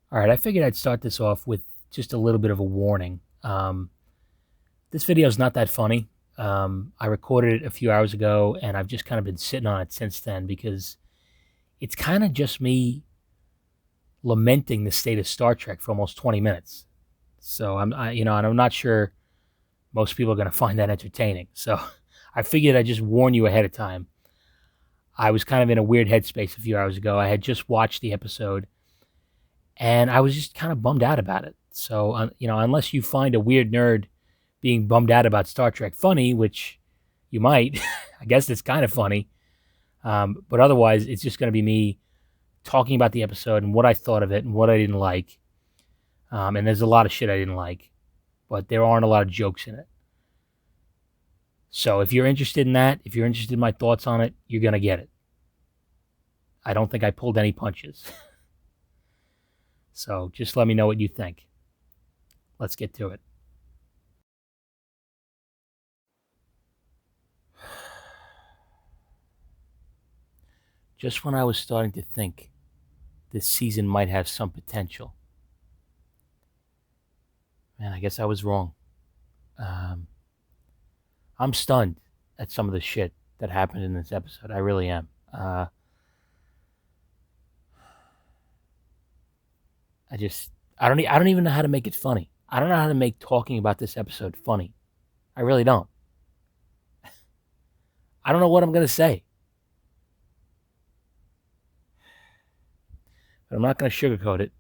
All right, I figured I'd start this off with just a little bit of a warning. This video is not that funny. I recorded it a few hours ago, and I've just kind of been sitting on it since then because it's kind of just me lamenting the state of Star Trek for almost 20 minutes. So and I'm not sure most people are going to find that entertaining. So I figured I'd just warn you ahead of time. I was kind of in a weird headspace a few hours ago. I had just watched the episode and I was just kind of bummed out about it. So, unless you find a weird nerd being bummed out about Star Trek funny, which you might, I guess it's kind of funny. But otherwise, it's just going to be me talking about the episode and what I thought of it and what I didn't like. And there's a lot of shit I didn't like, but there aren't a lot of jokes in it. So if you're interested in that, if you're interested in my thoughts on it, you're going to get it. I don't think I pulled any punches. So just let me know what you think. Let's get to it. Just when I was starting to think this season might have some potential, man, I guess I was wrong. I'm stunned at some of the shit that happened in this episode. I really am. I don't even know how to make it funny. I don't know how to make talking about this episode funny. I really don't. I don't know what I'm going to say. But I'm not going to sugarcoat it.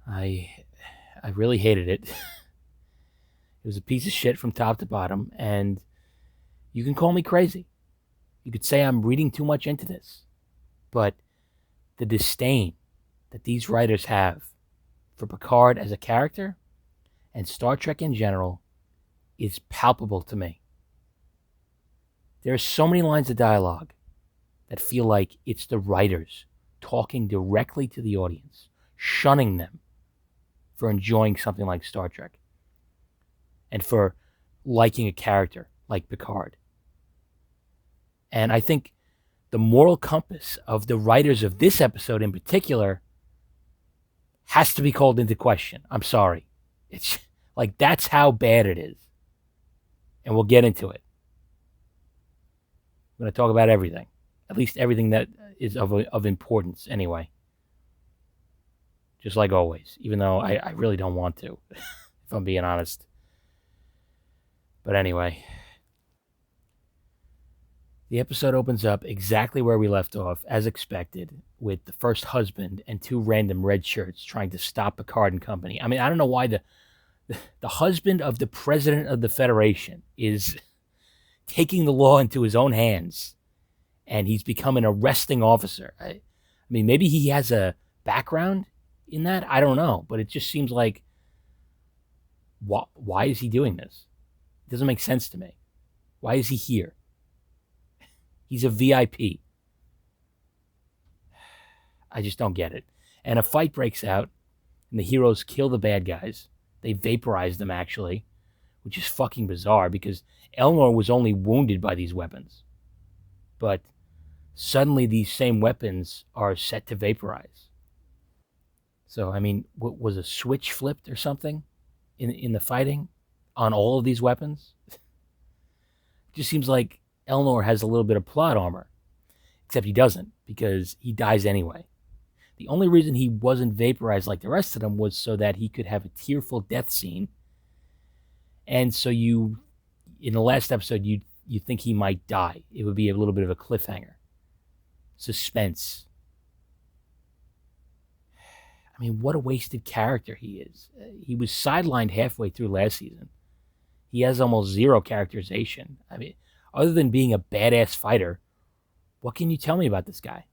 I really hated it. It was a piece of shit from top to bottom, and you can call me crazy. You could say I'm reading too much into this. But the disdain that these writers have for Picard as a character and Star Trek in general is palpable to me. There are so many lines of dialogue that feel like it's the writers talking directly to the audience, shunning them for enjoying something like Star Trek and for liking a character like Picard. And I think the moral compass of the writers of this episode in particular has to be called into question. I'm sorry. It's like that's how bad it is. And we'll get into it. I'm going to talk about everything, at least everything that is of importance anyway. Just like always, even though I really don't want to, if I'm being honest. But anyway, the episode opens up exactly where we left off, as expected, with the first husband and two random red shirts trying to stop Picard and company. I mean, I don't know why the husband of the president of the Federation is taking the law into his own hands, and he's become an arresting officer. I mean, maybe he has a background in that. I don't know, but it just seems like, why is he doing this? It doesn't make sense to me. Why is he here? He's a VIP. I just don't get it. And a fight breaks out, and the heroes kill the bad guys. They vaporize them, actually, which is fucking bizarre because Elnor was only wounded by these weapons. But suddenly these same weapons are set to vaporize. So, I mean, what was a switch flipped or something in the fighting on all of these weapons? It just seems like Elnor has a little bit of plot armor, except he doesn't because he dies anyway. The only reason he wasn't vaporized like the rest of them was so that he could have a tearful death scene. And so in the last episode, you think he might die. It would be a little bit of a cliffhanger. Suspense. I mean, what a wasted character he is. He was sidelined halfway through last season. He has almost zero characterization. I mean, other than being a badass fighter, what can you tell me about this guy?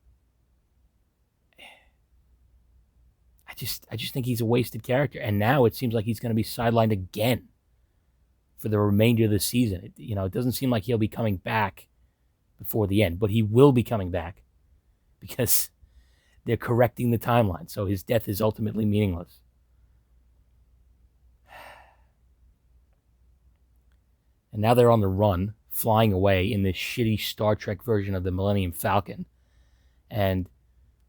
I just think he's a wasted character. And now it seems like he's going to be sidelined again for the remainder of the season. It doesn't seem like he'll be coming back before the end, but he will be coming back because they're correcting the timeline. So his death is ultimately meaningless. And now they're on the run, flying away in this shitty Star Trek version of the Millennium Falcon. And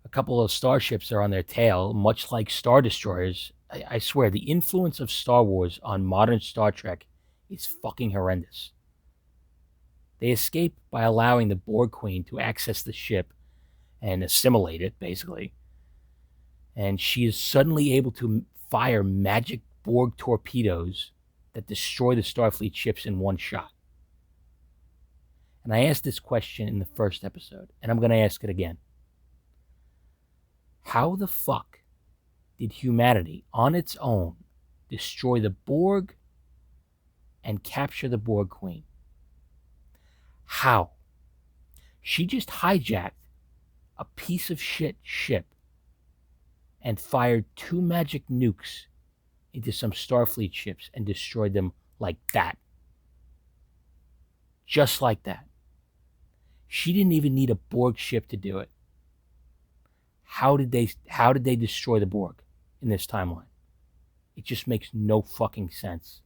A couple of starships are on their tail, much like Star Destroyers. I swear, the influence of Star Wars on modern Star Trek is fucking horrendous. They escape by allowing the Borg Queen to access the ship and assimilate it, basically. And she is suddenly able to fire magic Borg torpedoes that destroy the Starfleet ships in one shot. And I asked this question in the first episode, and I'm going to ask it again. How the fuck did humanity, on its own, destroy the Borg and capture the Borg Queen? How? She just hijacked a piece of shit ship and fired 2 magic nukes into some Starfleet ships and destroyed them like that. Just like that. She didn't even need a Borg ship to do it. How did they destroy the Borg in this timeline? It just makes no fucking sense.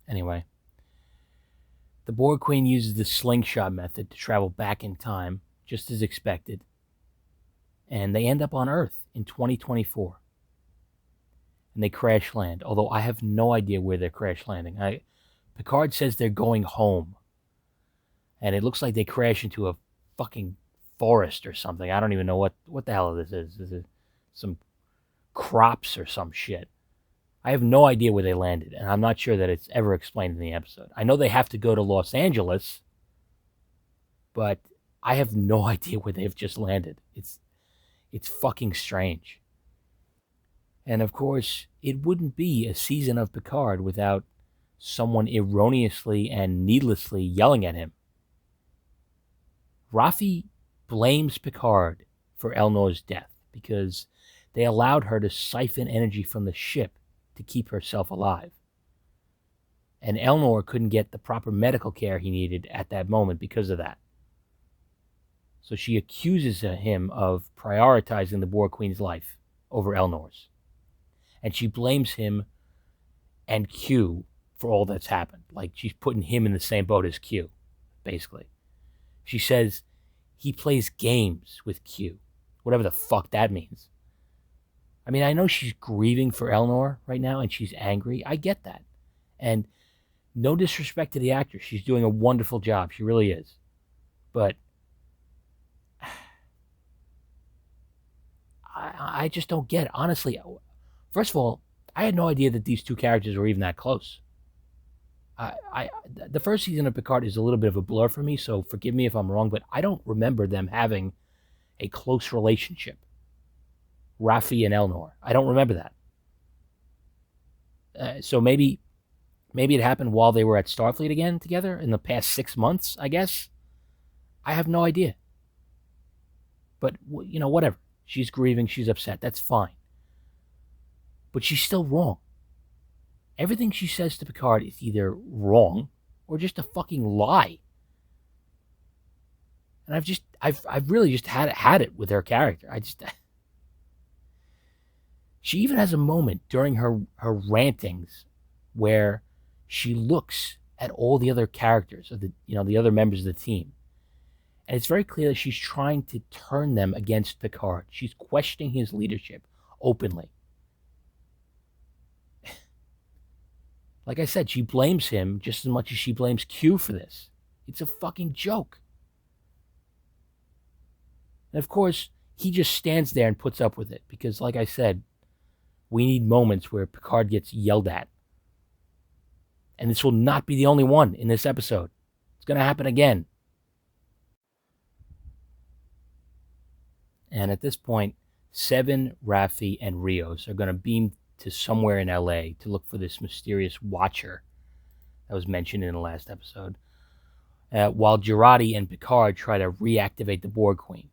Anyway, the Borg Queen uses the slingshot method to travel back in time, just as expected, and they end up on Earth in 2024. And they crash land, although I have no idea where they're crash landing. Picard says they're going home, and it looks like they crash into a fucking forest or something. I don't even know what the hell this is. This is some crops or some shit. I have no idea where they landed, and I'm not sure that it's ever explained in the episode. I know they have to go to Los Angeles, but I have no idea where they've just landed. It's fucking strange. And of course, it wouldn't be a season of Picard without someone erroneously and needlessly yelling at him. Raffi blames Picard for Elnor's death because they allowed her to siphon energy from the ship to keep herself alive. And Elnor couldn't get the proper medical care he needed at that moment because of that. So she accuses him of prioritizing the Borg Queen's life over Elnor's. And she blames him and Q for all that's happened. Like, she's putting him in the same boat as Q, basically. She says he plays games with Q, whatever the fuck that means. I mean, I know she's grieving for Elnor right now and she's angry. I get that. And no disrespect to the actress. She's doing a wonderful job. She really is. But I just don't get it. Honestly, first of all, I had no idea that these two characters were even that close. The first season of Picard is a little bit of a blur for me, so forgive me if I'm wrong, but I don't remember them having a close relationship. Raffi and Elnor. I don't remember that. So maybe it happened while they were at Starfleet again together in the past 6 months, I guess. I have no idea. But, whatever. She's grieving. She's upset. That's fine. But she's still wrong. Everything she says to Picard is either wrong or just a fucking lie. And I've really just had it with her character. She even has a moment during her rantings where she looks at all the other characters of the other members of the team. And it's very clear that she's trying to turn them against Picard. She's questioning his leadership openly. Like I said, she blames him just as much as she blames Q for this. It's a fucking joke. And of course, he just stands there and puts up with it because, like I said, we need moments where Picard gets yelled at. And this will not be the only one in this episode. It's going to happen again. And at this point, Seven, Raffi, and Rios are going to beam to somewhere in LA to look for this mysterious watcher that was mentioned in the last episode, while Jurati and Picard try to reactivate the Borg Queen.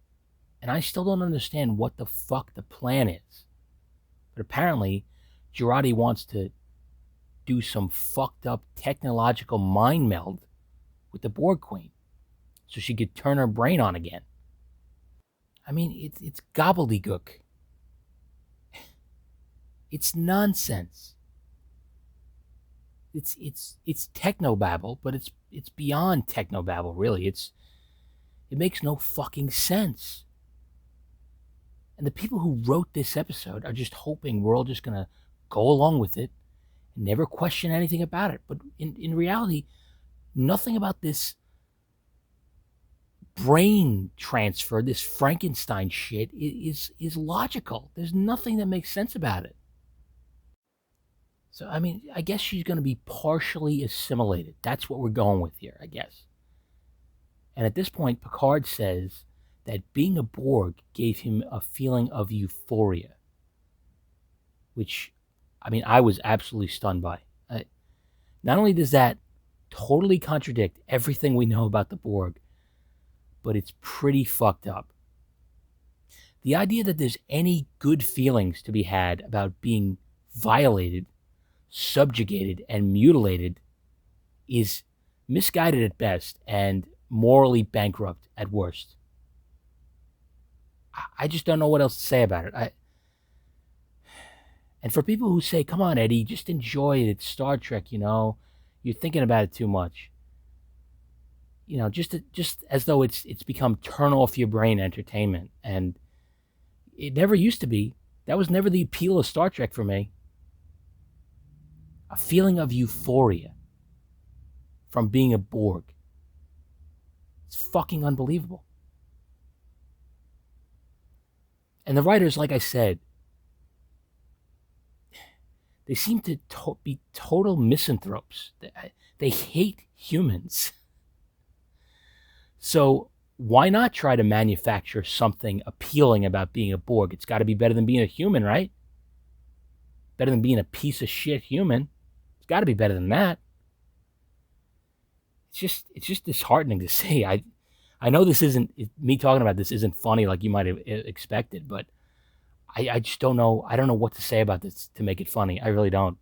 And I still don't understand what the fuck the plan is. But apparently, Jurati wants to do some fucked up technological mind meld with the Borg Queen so she could turn her brain on again. I mean, it's gobbledygook. It's nonsense. It's technobabble, but it's beyond technobabble, really. It's It makes no fucking sense. And the people who wrote this episode are just hoping we're all just going to go along with it and never question anything about it. But in reality, nothing about this brain transfer, this Frankenstein shit, is logical. There's nothing that makes sense about it. So, I mean, I guess she's going to be partially assimilated. That's what we're going with here, I guess. And at this point, Picard says that being a Borg gave him a feeling of euphoria, which, I mean, I was absolutely stunned by. Not only does that totally contradict everything we know about the Borg, but it's pretty fucked up. The idea that there's any good feelings to be had about being violated, subjugated, and mutilated is misguided at best and morally bankrupt at worst. I just don't know what else to say about it. And for people who say, come on, Eddie, just enjoy it. It's Star Trek, you know. You're thinking about it too much. You know, just as though it's become turn off your brain entertainment. And it never used to be. That was never the appeal of Star Trek for me. A feeling of euphoria from being a Borg. It's fucking unbelievable. And the writers, like I said, they seem to be total misanthropes. They hate humans. So why not try to manufacture something appealing about being a Borg? It's got to be better than being a human, right? Better than being a piece of shit human. It's got to be better than that. It's just disheartening to see. I know this isn't, me talking about this isn't funny like you might have expected, but I just don't know. I don't know what to say about this to make it funny. I really don't.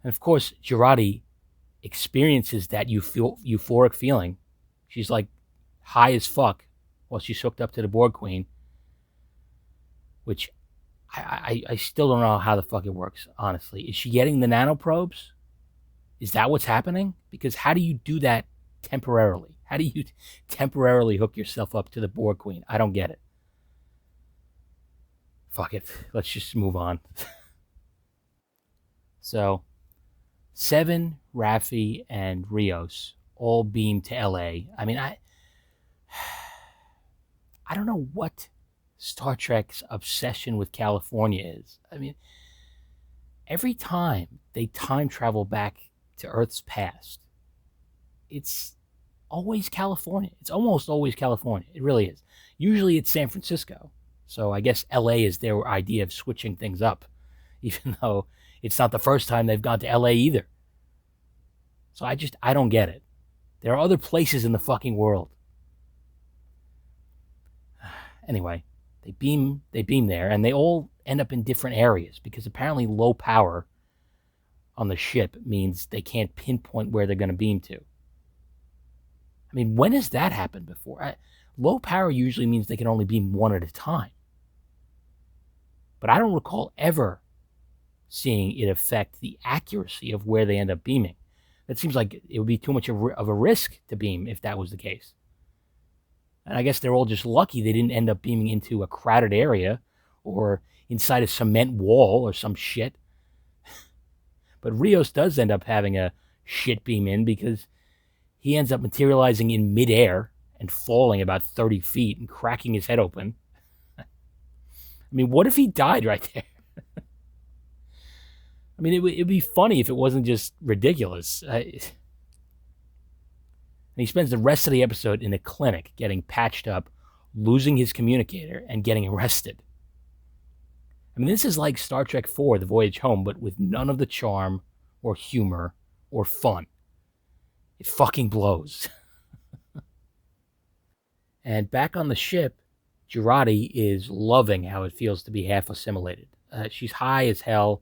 And of course, Jurati experiences that euphoric feeling. She's like high as fuck while she's hooked up to the Borg Queen, which I still don't know how the fuck it works, honestly. Is she getting the nanoprobes? Is that what's happening? Because how do you do that temporarily? How do you temporarily hook yourself up to the Borg Queen? I don't get it. Fuck it. Let's just move on. So, Seven, Raffi, and Rios all beam to LA. I mean, I don't know what Star Trek's obsession with California is. I mean, every time they time travel back to Earth's past, it's always California. It's almost always California. It really is. Usually it's San Francisco. So I guess LA is their idea of switching things up, even though it's not the first time they've gone to LA either. So I don't get it. There are other places in the fucking world. Anyway, they beam there, and they all end up in different areas because apparently low power on the ship means they can't pinpoint where they're going to beam to. I mean, when has that happened before? Low power usually means they can only beam one at a time. But I don't recall ever seeing it affect the accuracy of where they end up beaming. That seems like it would be too much of a risk to beam if that was the case. And I guess they're all just lucky they didn't end up beaming into a crowded area or inside a cement wall or some shit. But Rios does end up having a shit beam in because he ends up materializing in midair and falling about 30 feet and cracking his head open. I mean, what if he died right there? I mean, it'd be funny if it wasn't just ridiculous. And he spends the rest of the episode in a clinic getting patched up, losing his communicator, and getting arrested. I mean, this is like Star Trek IV, The Voyage Home, but with none of the charm or humor or fun. It fucking blows. And back on the ship, Jurati is loving how it feels to be half assimilated. She's high as hell,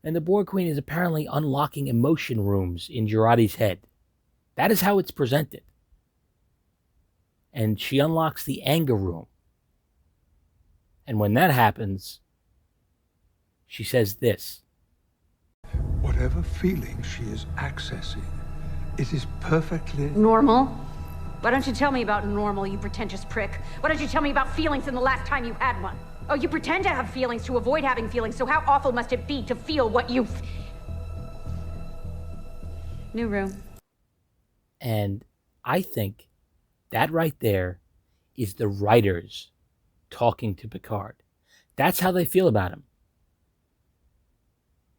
and the Borg Queen is apparently unlocking emotion rooms in Jurati's head. That is how it's presented. And she unlocks the anger room. And when that happens, she says this. Whatever feeling she is accessing, it is perfectly normal. Why don't you tell me about normal, you pretentious prick? Why don't you tell me about feelings in the last time you had one? Oh, you pretend to have feelings to avoid having feelings, so how awful must it be to feel what you... New room. And I think that right there is the writers talking to Picard. That's how they feel about him.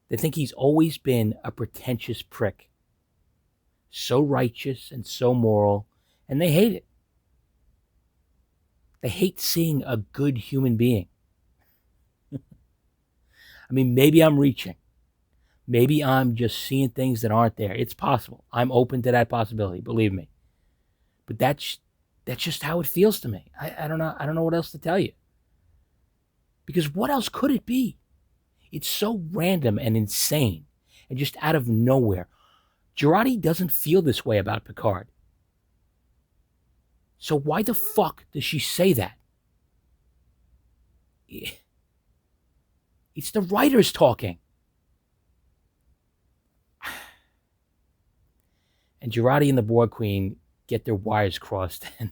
They think he's always been a pretentious prick. So righteous and so moral, and they hate it. They hate seeing a good human being. I mean, maybe I'm reaching. Maybe I'm just seeing things that aren't there. It's possible. I'm open to that possibility, believe me. But that's just how it feels to me. I don't know. I don't know what else to tell you. Because what else could it be? It's so random and insane and just out of nowhere. Jurati doesn't feel this way about Picard. So why the fuck does she say that? It's the writers talking. And Jurati and the Borg Queen get their wires crossed, and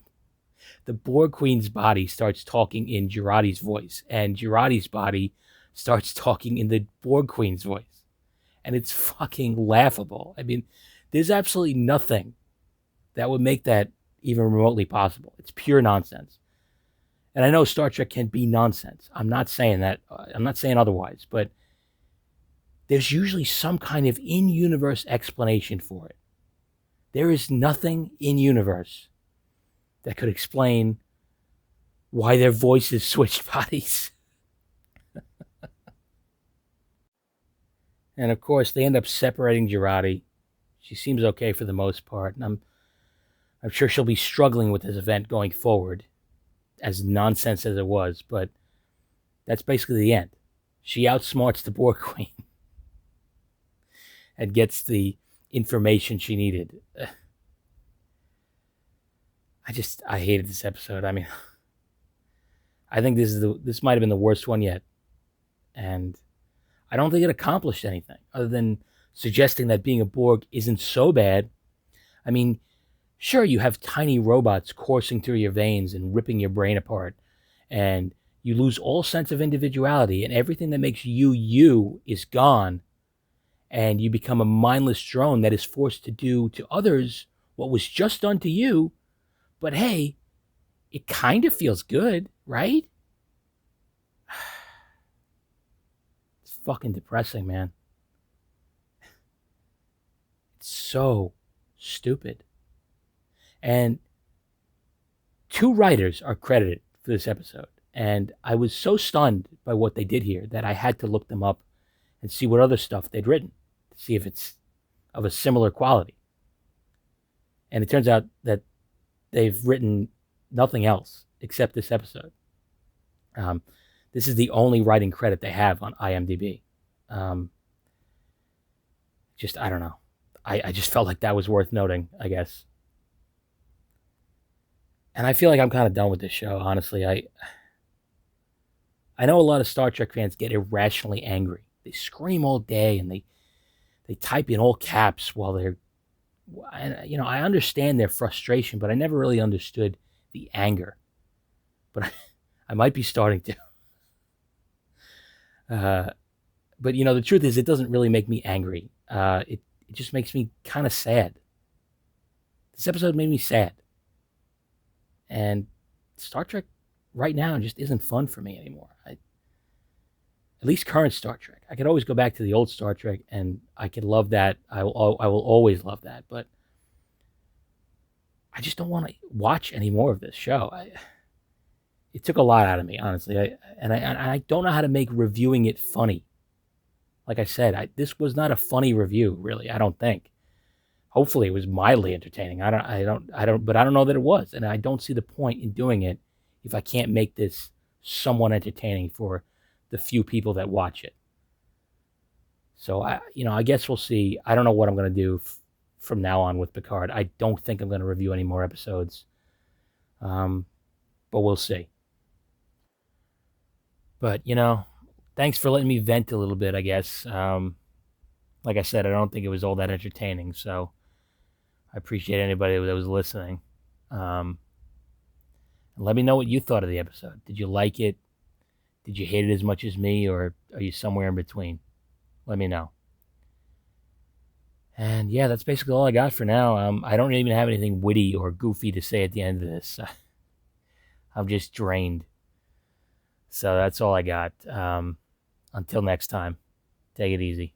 the Borg Queen's body starts talking in Jurati's voice, and Jurati's body starts talking in the Borg Queen's voice. And it's fucking laughable. I mean, there's absolutely nothing that would make that even remotely possible. It's pure nonsense. And I know Star Trek can be nonsense. I'm not saying that. I'm not saying otherwise. But there's usually some kind of in-universe explanation for it. There is nothing in-universe that could explain why their voices switched bodies. And of course, they end up separating Jurati. She seems okay for the most part. And I'm sure she'll be struggling with this event going forward, as nonsense as it was, but that's basically the end. She outsmarts the Borg Queen and gets the information she needed. I hated this episode. I mean, I think this might have been the worst one yet. And I don't think it accomplished anything other than suggesting that being a Borg isn't so bad. I mean, sure, you have tiny robots coursing through your veins and ripping your brain apart, and you lose all sense of individuality, and everything that makes you is gone, and you become a mindless drone that is forced to do to others what was just done to you. But hey, it kind of feels good, right? It's fucking depressing, man. It's so stupid. And 2 writers are credited for this episode. And I was so stunned by what they did here that I had to look them up and see what other stuff they'd written to see if it's of a similar quality. And it turns out that they've written nothing else except this episode. This is the only writing credit they have on IMDb. I don't know. I just felt like that was worth noting, I guess. And I feel like I'm kind of done with this show, honestly. I know a lot of Star Trek fans get irrationally angry. They scream all day and they type in all caps while they're... I understand their frustration, but I never really understood the anger. But I might be starting to. But, the truth is, it doesn't really make me angry. It just makes me kind of sad. This episode made me sad. And Star Trek right now just isn't fun for me anymore. At least current Star Trek. I could always go back to the old Star Trek, and I could love that. I will always love that. But I just don't want to watch any more of this show. It took a lot out of me, honestly. I don't know how to make reviewing it funny. Like I said, this was not a funny review, really. I don't think. Hopefully, it was mildly entertaining. But I don't know that it was, and I don't see the point in doing it if I can't make this somewhat entertaining for the few people that watch it. So I guess we'll see. I don't know what I'm going to do from now on with Picard. I don't think I'm going to review any more episodes. But we'll see. But thanks for letting me vent a little bit, I guess. Like I said, I don't think it was all that entertaining, so I appreciate anybody that was listening. Let me know what you thought of the episode. Did you like it? Did you hate it as much as me, or are you somewhere in between? Let me know. And yeah, that's basically all I got for now. I don't even have anything witty or goofy to say at the end of this. I'm just drained. So that's all I got. Until next time, take it easy.